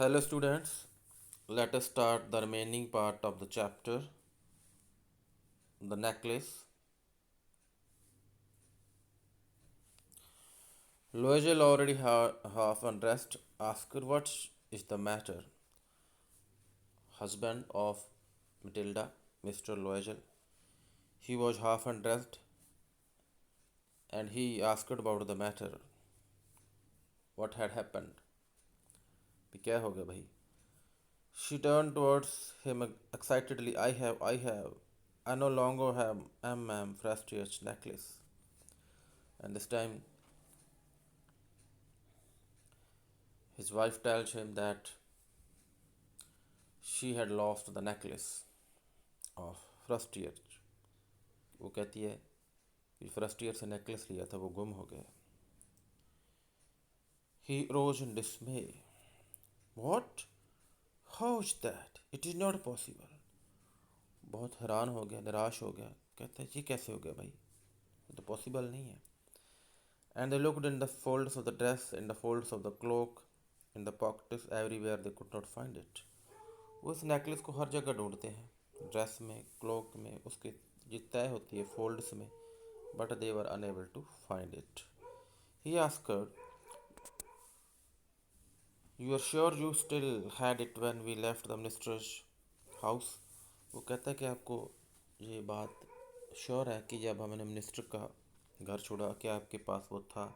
Hello, students. Let us start the remaining part of the chapter, the necklace. Loisel, already half undressed, asked what is the matter. Husband of Matilda, Mr. Loisel. He was half undressed and he asked about the matter. What had happened? भी क्या हो गया भाई? She turned towards him excitedly. I no longer have M.M. Frastier's necklace. And this time his wife tells him that she had lost the necklace of Frustier. वो कहती है कि फ्रस्टियर से नेकलेस लिया था वो गुम हो गया. He rose in dismay. What? How is that? It is not possible. बहुत हैरान हो गया, निराश हो गया. कहता है ये कैसे हो गया भाई, ये तो पॉसिबल नहीं है. And they looked in the folds of the dress, in the folds of the cloak, in the pockets, everywhere they could not find it. वो इस नेकलेस को हर जगह ढूंढते हैं, ड्रेस में, क्लोक में, उसके जो तय होती है फोल्ड्स में, but they were unable to find it. He asked her, "You are sure you still had it when we left the minister's house?" वो कहता है कि आपको ये बात श्योर है कि जब हमने मिनिस्टर का घर छोड़ा क्या आपके पास वो था?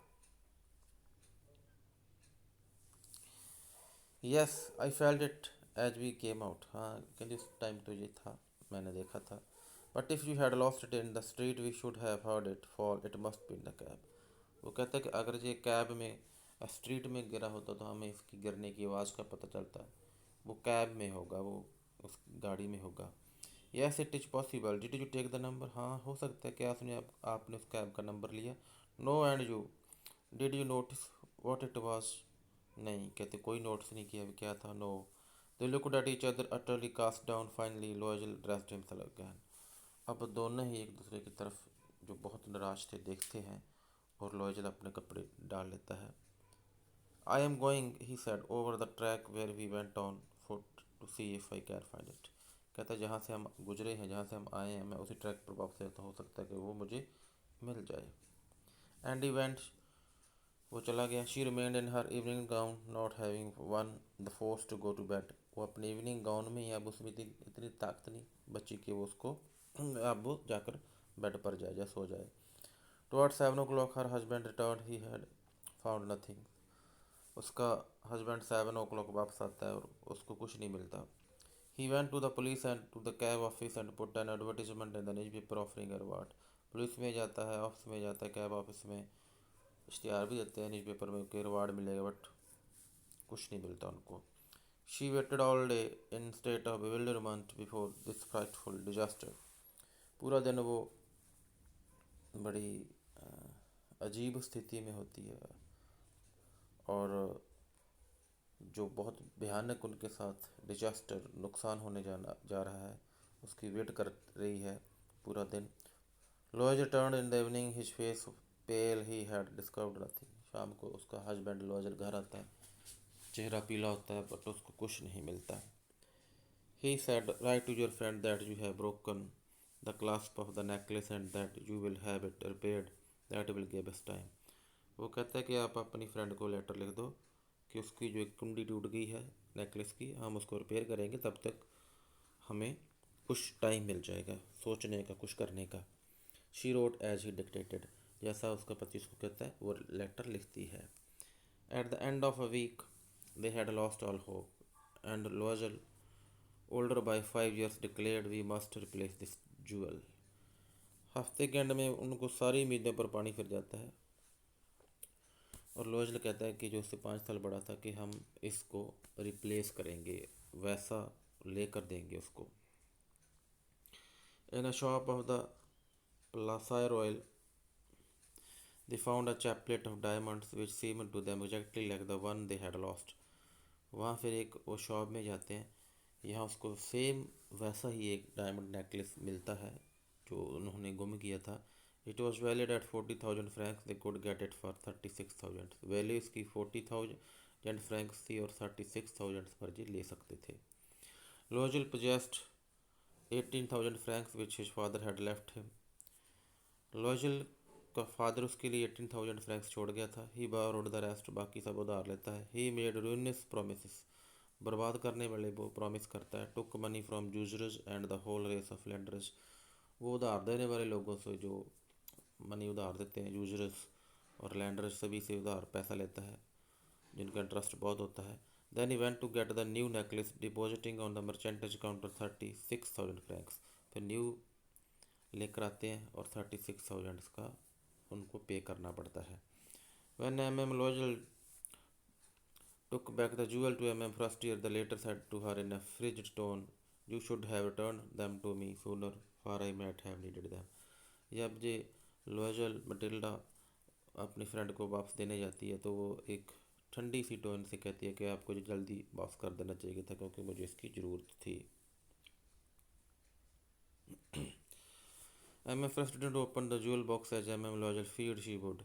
Yes, I felt it as we came out. हाँ, क्योंकि उस टाइम तो ये था, मैंने देखा था. But if you had lost it in the street, we should have heard it fall. It must be in the cab. वो कहता है कि अगर ये कैब में स्ट्रीट में गिरा होता तो हमें इसकी गिरने की आवाज़ का पता चलता. वो कैब में होगा, वो उस गाड़ी में होगा. Yes it is possible. Did you take the number? हाँ, हो सकता है. क्या आपने उस कैब का नंबर लिया? No. And you did you notice what it was? नहीं. कहते कोई नोटिस नहीं किया क्या था. No. They looked at each other utterly cast down. Finally Loisel dressed himself again. अब दोनों ही एक दूसरे की तरफ जो बहुत निराश थे देखते हैं और लोएजल अपने कपड़े डाल लेता है. I am going he said over the track where we went on foot to see if I can find it. कहता है जहाँ से हम गुजरे हैं, जहाँ से हम आए हैं, मैं उसी ट्रैक पर वापस जाता, हो सकता है कि वो मुझे मिल जाए. एंड इवेंट वो चला गया. She remained in her evening gown not having one the force to go to bed. वो अपने इवनिंग गाउन में ही, अब उसमें इतनी ताकत नहीं बच्ची कि वो उसको अब वो जाकर बेड पर जाए या सो जाए. Towards 7 o'clock her husband return. He had found nothing. उसका हस्बैंड 7 o'clock वापस आता है और उसको कुछ नहीं मिलता. He went to the police and to the cab office and put an advertisement in the newspaper offering a reward. Police में जाता है, ऑफिस में जाता है, कैब ऑफिस में इश्तिहार भी देते हैं न्यूज़पेपर में कि रिवार्ड मिलेगा, बट कुछ नहीं मिलता उनको. She waited all day in state of bewilderment before this frightful disaster. पूरा दिन वो बड़ी अजीब स्थिति में होती है और जो बहुत भयानक उनके साथ डिजास्टर नुकसान होने जा रहा है उसकी वेट कर रही है पूरा दिन. Loisel return in the evening his face pale. He had discovered nothing. शाम को उसका हस्बैंड लॉजर घर आता है, चेहरा पीला होता है बट उसको कुछ नहीं मिलता. He said write to your friend that you have broken the clasp of the necklace and that you will have it repaired. That will give us time. वो कहता है कि आप अपनी फ्रेंड को लेटर लिख दो कि उसकी जो एक कुंडी टूट गई है नेकलेस की, हम उसको रिपेयर करेंगे, तब तक हमें कुछ टाइम मिल जाएगा सोचने का, कुछ करने का. She wrote as he dictated. जैसा उसका पति उसको कहता है वो लेटर लिखती है. At the end of a week they had lost all hope and Loisel older by 5 years declared we must replace this jewel. हफ्ते के एंड में उनको सारी उम्मीदों पर पानी फिर जाता है और लोजल कहता है कि जो उससे 5 साल बड़ा था कि हम इसको रिप्लेस करेंगे, वैसा लेकर देंगे उसको. In a shop of the Palais Royal they found a chaplet of diamonds which seemed to them exactly like the one they had lost. वहाँ फिर एक वो शॉप में जाते हैं, यहाँ उसको सेम वैसा ही एक डायमंड नेकलेस मिलता है जो उन्होंने गुम किया था. It was valid at 40,000 francs. They could get it for 36,000. Value इसकी 40,000 10 francs थी और 36,000 पर जी ले सकते थे। Loisel possessed 18,000 francs which his father had left him. लॉयजल का फादर उसके लिए 18,000 फ्रैंक्स छोड़ गया था। ही borrowed द रेस्ट, बाकी सब उधार लेता है। ही मेड ruinous promises, बर्बाद करने वाले वो प्रॉमिस करता है। Took money from users and the whole race of lenders, वो उधार देने वाले लोगों से जो मनी उधार देते हैं, यूजर्स और लैंडर्स, सभी से उधार पैसा लेता है जिनका इंटरेस्ट बहुत होता है। Then he went to get the new necklace depositing on the merchant's counter 36,000 francs, फिर न्यू लेकर आते हैं और 36,000 का उनको पे करना पड़ता है। When M.M. Loisel took back the jewel to M.M. Frostier, the latter said to her in a frigid tone, "You should have returned them to me sooner, for I might have needed them." जब ये लॉयजल Matilda अपनी friend को वापस देने जाती है तो वो एक ठंडी सी टोन से कहती है कि आपको जो जल्दी वापस कर देना चाहिए था क्योंकि मुझे इसकी ज़रूरत थी। M M first didn't open the jewel box as M M Loisel feared she would,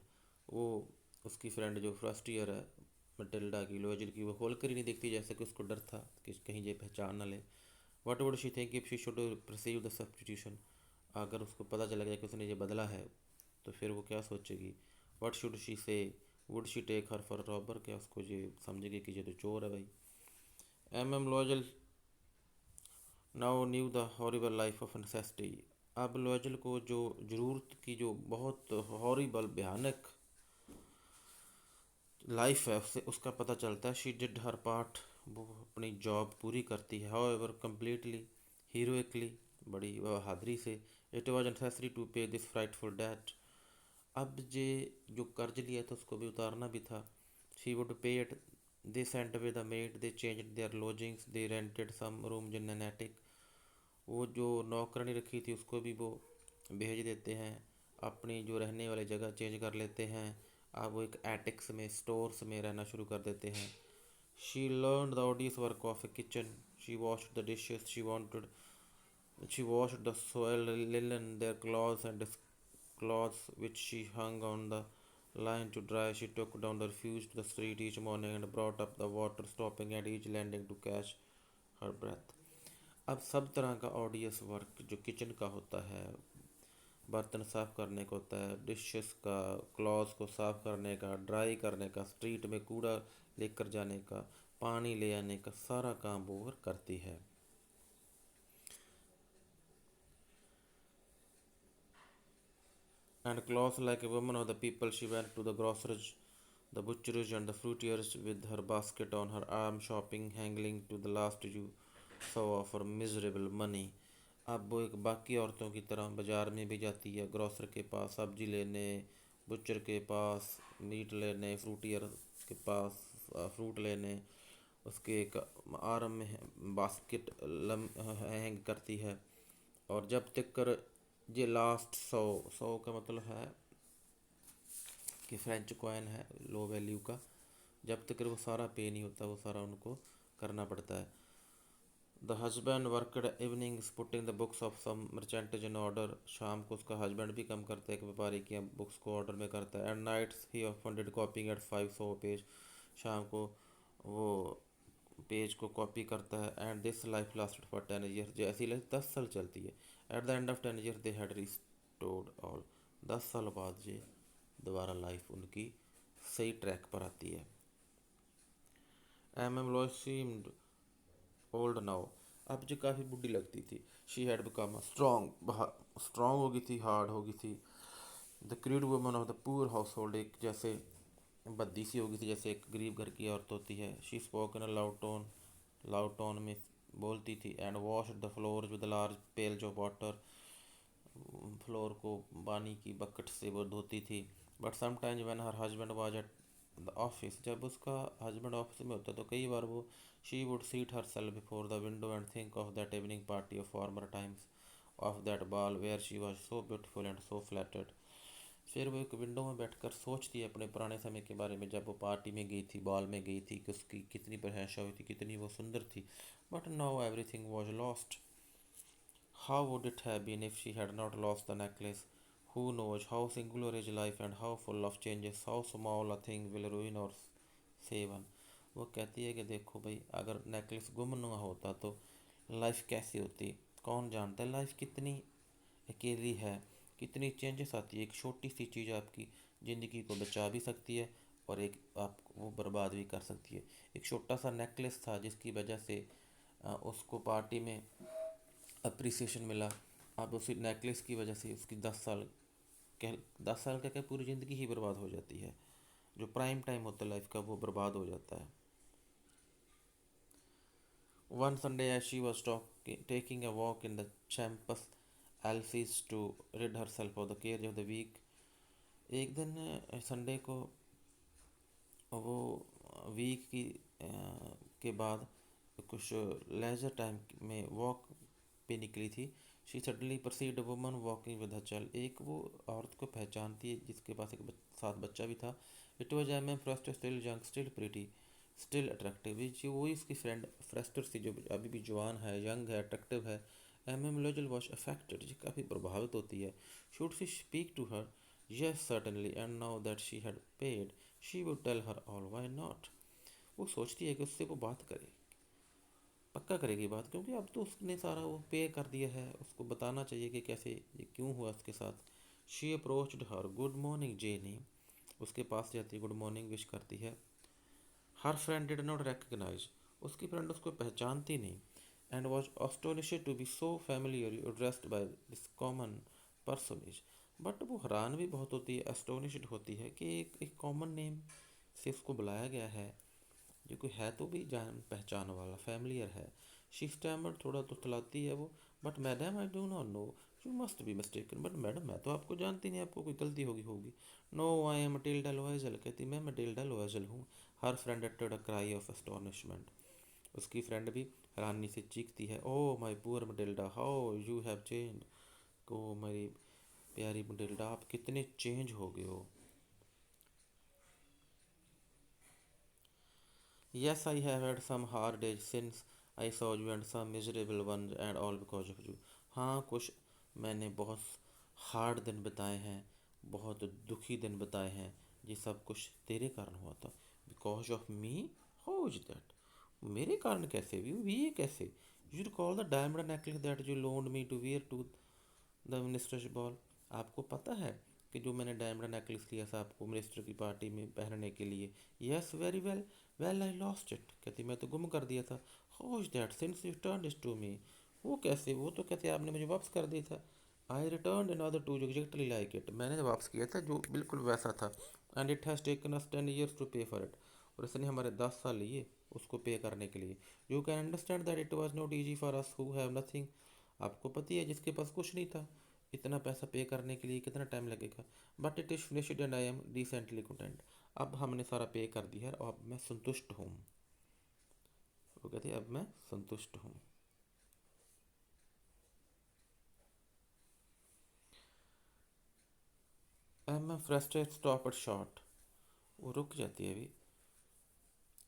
वो उसकी फ्रेंड जो फर्स्ट ईयर है मटिल्डा की, लॉयजल की, वो खोल कर ही नहीं देखती जैसे कि उसको डर था कि कहीं ये पहचान ना ले। What would she think if she should perceive the substitution, अगर उसको पता चला गया कि उसने ये बदला है तो फिर वो क्या सोचेगी। What should she say, would she take her for robber, क्या उसको ये समझेगी कि ये तो चोर है भाई। M M Loisel now knew the horrible life of necessity, अब लॉयजल को जो ज़रूरत की जो बहुत हॉरिबल भयानक लाइफ है उससे उसका पता चलता है। शी डिड हर पार्ट, वो अपनी जॉब पूरी करती है। हाउ एवर कम्प्लीटली, हीरोइकली, बड़ी बहादुरी से। इट वॉज नेसेसरी टू पे दिस फ्राइटफुल डेट, अब ये जो कर्ज लिया था उसको भी उतारना भी था। She would pay it, they sent away the maid, they change their lodgings, they rented some room in an attic, वो जो नौकरानी रखी थी उसको भी वो भेज देते हैं, अपनी जो रहने वाली जगह चेंज कर लेते हैं। अब वो एक एटिक्स में, स्टोर्स में रहना शुरू कर देते हैं। She learn the ऑडियस work of A kitchen, she washed the dishes, she washed the soiled linen, their clothes and clothes which she hung on the line to dry. She took down the refuse to the street each morning and brought up the water, stopping at each landing to catch her breath. अब सब तरह का ऑडियस work जो kitchen का होता है, बर्तन साफ़ करने का होता है, डिशेस का, क्लॉथ्स को साफ़ करने का, ड्राई करने का, स्ट्रीट में कूड़ा लेकर जाने का, पानी ले आने का, सारा काम वो करती है। And clothes like a woman of the people, she went to the grocers, the butchers, and the fruiterers with her basket on her arm, shopping, haggling to the last you saw of her miserable money. अब वो एक बाकी औरतों की तरह बाज़ार में भी जाती है, ग्रॉसर के पास सब्जी लेने, बुचर के पास मीट लेने, फ्रूटियर के पास फ्रूट लेने, उसके एक आर्म में बास्केट हैंग करती है। और जब तक कर ये लास्ट 100 का मतलब है कि फ्रेंच कॉइन है लो वैल्यू का, जब तक वो सारा पे नहीं होता वो सारा उनको करना पड़ता है। The husband worked evenings putting the books of some merchant's in order, शाम को उसका हस्बैंड भी कम करता है, एक व्यापारी की बुक्स को ऑर्डर में करता है। And nights he often did copying at 500 page, शाम को वो पेज को कॉपी करता है। And this life lasted for 10 year, जो ऐसी लाइफ 10 साल चलती है। At the end of 10 year they had restored all, 10 साल बाद ये दोबारा लाइफ उनकी सही ट्रैक पर आती है। एम एम लॉयड सीम्ड ओल्ड नाउ, अब जो काफ़ी बुढ़ी लगती थी। She had become strong, strong हो गई थी, हार्ड हो गई थी। The crude woman of the poor household, एक जैसे बद्दी सी हो गई थी जैसे एक गरीब घर की औरत होती है। She spoke in a loud tone में बोलती थी। And wash the floor with large pails of water, floor को पानी की बकेट से वो धोती थी। But sometimes when her husband was at the office, जब उसका हस्बैंड ऑफिस में होता तो कई बार वो she would seat herself before the window and think of that evening party of former times, of that ball where she was so beautiful and so flattered. फिर वो एक विंडो में बैठकर सोचती है अपने पुराने समय के बारे में, जब वो पार्टी में गई थी, बॉल में गई थी, कि उसकी कितनी प्रशंसा हुई थी, कितनी वो सुंदर थी। But now everything was lost. How would it have been if she had not lost the necklace? Who knows how singular is life and how full of changes, how small a thing will ruin or save one. वो कहती है कि देखो भाई, अगर necklace गुम ना होता तो लाइफ कैसी होती, कौन जानता है लाइफ कितनी अकेली है, कितनी चेंजेस आती है। एक छोटी सी चीज़ आपकी ज़िंदगी को बचा भी सकती है और एक आप वो बर्बाद भी कर सकती है। एक छोटा सा नेकलेस था जिसकी वजह से उसको पार्टी में अप्रिसिएशन मिला। अब उसी नेकलेस की वजह से उसकी 10 साल, कह 10 साल क्या पूरी ज़िंदगी ही बर्बाद हो जाती है। जो प्राइम टाइम होता है लाइफ का वो बर्बाद हो जाता है। One Sunday as she was taking a walk in the campus Alphys to rid herself of the cares of the week, एक दिन संडे को वो वीक की के बाद कुछ लेजर टाइम में वॉक पे निकली थी। She suddenly perceived woman walking with her child, एक वो औरत को पहचानती है जिसके पास एक साथ बच्चा भी था। It was M M Forestier, still young, still pretty, still attractive. जो वही इसकी फ्रेंड फ्रेस्टर थी जो अभी भी जवान है, यंग है, अट्रैक्टिव है। M M Loisel was affected, जो काफ़ी प्रभावित होती है। Should she speak to her? Yes certainly, and now that she had paid she would tell her all, why not. वो सोचती है कि उससे वो बात करे, पक्का करेगी बात, क्योंकि अब तो उसने सारा वो पे कर दिया है, उसको बताना चाहिए कि कैसे ये क्यों हुआ उसके साथ। She approached her, good morning Jeanne, उसके पास जाती है, गुड मॉर्निंग विश करती है। Her friend did not recognise, उसकी फ्रेंड उसको पहचानती नहीं। And was astonished to be so familiarly addressed by this common personage, but वो हैरान भी बहुत होती है, एस्टोनिश्ड होती है कि एक कॉमन नेम से उसको बुलाया गया है, जो कोई है तो भी जान पहचान वाला, फैमिलियर है। शी स्टैमर्ड, थोड़ा तो तलाती है वो, but madam I do not know, you must be mistaken, but madam मैं तो आपको जानती नहीं, आपको कोई गलती होगी। No I am Matilda Loisel, कहती मैं मटिल्डा लोएजल हूँ। Her friend uttered a cry of astonishment, उसकी फ्रेंड भी हैरानी से चीखती है, oh my poor Matilda, how you have change, oh मेरी प्यारी मटिल्डा, आप कितने चेंज हो गए हो। Yes, I have had some hard days since I saw you and some miserable ones and all because of you. हाँ, कुछ मैंने बहुत हार्ड दिन बताए हैं, बहुत दुखी दिन बताए हैं, ये सब कुछ तेरे कारण हुआ था। Because of me? How is that? मेरे कारण कैसे भी ये कैसे? You recall the diamond necklace that you loaned me to wear to the minister's ball, आपको पता है कि जो मैंने डायमंड नेकलेस लिया था आपको मिनिस्टर की पार्टी में पहनने के लिए? Yes very well, well I lost it, कहती मैं तो गुम कर दिया था। How is that since you turn it to me, वो कैसे, वो तो कहते आपने मुझे वापस कर दिया था। I return in order to exactly like it, मैंने वापस किया था जो बिल्कुल वैसा था। And it has taken us 10 years to pay for it, और इसने हमारे 10 साल लिए उसको पे करने के लिए। You can understand that it was not easy for us who have nothing, आपको पता है जिसके पास कुछ नहीं था, इतना पैसा पे करने के लिए कितना टाइम लगेगा। But it is finished and I am decently content, अब हमने सारा पे कर दिया है और अब मैं संतुष्ट हूँ। वो कहते हैं अब मैं संतुष्ट हूँ। M M Forestier stop at short, वो रुक जाती है अभी।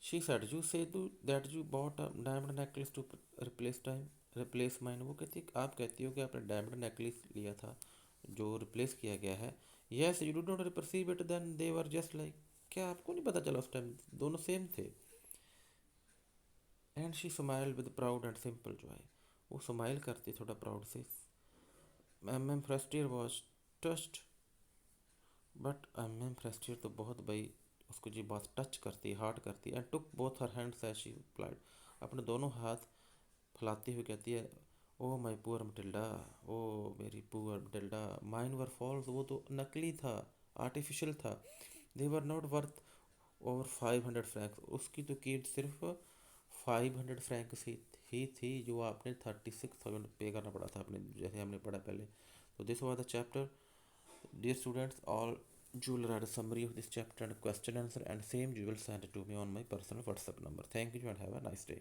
She said you say that you bought a diamond necklace to replace mine, वो कहती है आप कहती हो कि आपने डायमंड नेकलेस लिया था जो रिप्लेस किया गया है। Yes you do not perceive it then they were just like, क्या आपको नहीं पता चला उस टाइम दोनों सेम थे। And she smile with proud and simple joy, वो स्माइल करती थोड़ा प्राउड से। M M Forestier was touched, but M M Forestier तो बहुत भाई उसको जी बात टच करती, हार्ट करती, and took both her hands as she replied, अपने दोनों हाथ फैलाती हुई कहती है, oh my poor Matilda, oh मेरी poor Matilda, mine were false, वो तो नकली था, आर्टिफिशियल था। They were not worth over 500 francs, उसकी तो कीमत सिर्फ 500 फ्रैंक ही थी, जो आपने 36,000 पे करना पड़ा था अपने, जैसे हमने पढ़ा पहले। तो this was the chapter, dear students, all you will write a summary of this chapter and question answer, and same you will send it to me on my personal WhatsApp number. Thank you and have a nice day.